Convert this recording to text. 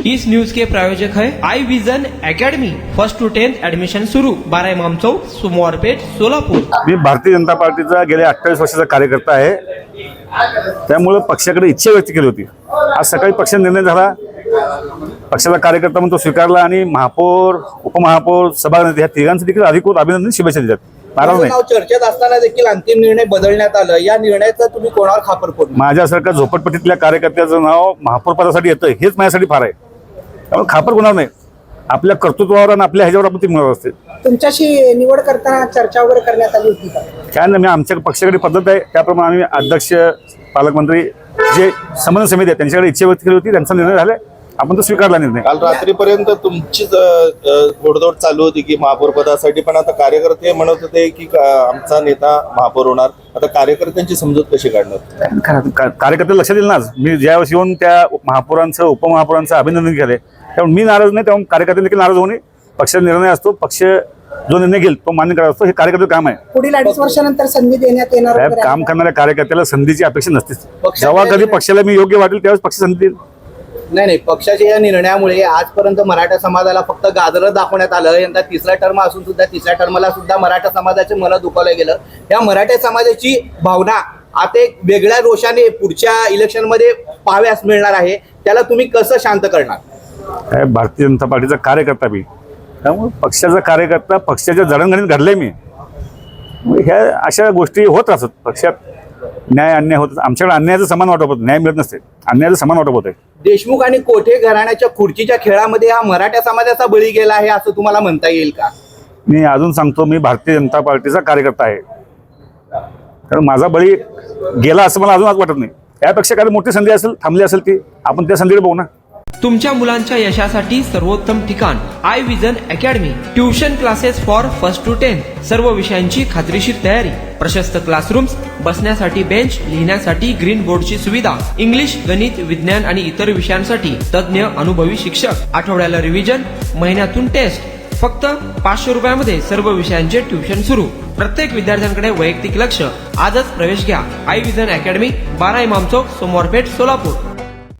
इस news के प्रायोजक है Aai vision academy. 1st to 10th admission सुरू। 12 इमाम चौक, सोमवार पेठ, सोलापूर। मी भारतीय जनता पार्टीचा गेल्या 28 वर्षाचा कार्यकर्ता आहे, त्यामुळे पक्षाकडे इच्छा व्यक्त केली होती। आज सकाळी पक्ष निर्णय झाला, पक्षाचा कार्यकर्ता म्हणून तो स्वीकारला आणि महापौर, उपमहापौर, सभागृह या तिघांचे देखील अधिकृत अभिनंदन, शुभेच्छा दिल्यात। नाव चर्चेत असताना देखील अंतिम निर्णय बदलण्यात आलं, या निर्णयाचा तुम्ही कोणावर खापर फोडला? माझ्यासारख्या झोपडपट्टीतल्या कार्यकर्त्याचं नाव महापौर पदासाठी येतं हेच माझ्यासाठी फार आहे, त्यामुळे खापर कोणावर नाही। आपल्या कर्तृत्वावर आणि आपल्या ह्याच्यावर आपण ती मिळवत असते। तुमच्याशी निवड करताना चर्चा वगैरे करण्यात आली होती का? काय नाही, आमच्या पक्षाकडे पद्धत आहे, त्याप्रमाणे आम्ही अध्यक्ष, पालकमंत्री, जे समन्वय समिती आहे त्यांच्याकडे इच्छा व्यक्त केली होती, त्यांचा निर्णय झाला, आपण तो स्वीकारला निर्णय। काल रात्रीपर्यंत तुमचीच घोडदौड चालू होती की महापौर पदासाठी, पण आता कार्यकर्ते म्हणत होते की आमचा नेता महापौर होणार। आता कार्यकर्त्यांची समजूत कशी काढणार? कार्यकर्ते लक्ष दिलं ना, मी ज्यावेळेस येऊन त्या महापौरांचं, उपमहापौरांचं अभिनंदन केलंय, त्यामुळे मी नाराज नाही, त्यामुळे कार्यकर्ते देखील नाराज होऊ नये। पक्षाचा निर्णय असतो, पक्ष जो निर्णय घेईल तो मान्य करायचा असतो, हे कार्यकर्ते काम आहे। पुढील 2.5 वर्षानंतर संधी देण्यात येणार साहेब, वगैरे काम करणाऱ्या कार्यकर्त्याला संधीची अपेक्षा नसतेच। पक्षाच्या जेव्हा कधी पक्षाला मी योग्य वाटेल त्यावेळेस पक्ष संधी देईल। नाही, पक्षाच्या या निर्णयामुळे आजपर्यंत मराठा समाजाला फक्त गाजर दाखवण्यात आलं। यंदा 3रा टर्म असून सुद्धा 3ऱ्या टर्मला सुद्धा मराठा समाजाचे मन दुखावलं गेलं। या मराठा समाजाची भावना आता एक वेगळ्या रोषाने पुढच्या इलेक्शन मध्ये पाहाव्यास मिळणार आहे, त्याला तुम्ही कसं शांत करणार? भारतीय जनता पार्टीचा कार्यकर्ता मी, त्यामुळे पक्षाचा कार्यकर्ता, पक्षाच्या जडणघडणीत घडले मी। ह्या अशा गोष्टी होत असत, पक्षात न्याय अन्याय होत, आमच्याकडे अन्यायाचं समान वाटप होत, न्याय मिळत नसते, अन्यायाचं समान वाटप होत आहे। देशमुख आणि कोठे घराण्याच्या खुर्चीच्या खेळामध्ये हा मराठा समाजाचा बळी गेला आहे असं तुम्हाला म्हणता येईल का? मी अजून सांगतो, मी भारतीय जनता पार्टीचा कार्यकर्ता आहे, कारण माझा बळी गेला असं मला अजून आज वाटत नाही। यापेक्षा काही मोठी संधी असेल, थांबली असेल ती, आपण त्या संधीकडे बघू ना। तुमच्या मुलांच्या यशासाठी सर्वोत्तम ठिकाण Aai vision academy. Tuition classes for 1st to 10th, सर्व विषयांची खात्रीशीर तयारी, प्रशस्त क्लासरूम्स, बसण्यासाठी बेंच, लिहिण्यासाठी ग्रीन बोर्डची सुविधा, इंग्लिश, गणित, विज्ञान आणि इतर विषयांसाठी तज्ञ अनुभवी शिक्षक, आठवड्याला रिव्हिजन, महिन्यातून टेस्ट। फक्त 500 रुपयामध्ये सर्व विषयांचे ट्युशन सुरू। प्रत्येक विद्यार्थ्यांकडे वैयक्तिक लक्ष। आजच प्रवेश घ्या आई विजन अकॅडमी, 12 इमाम चौक, सोमवार पेठ, सोलापूर।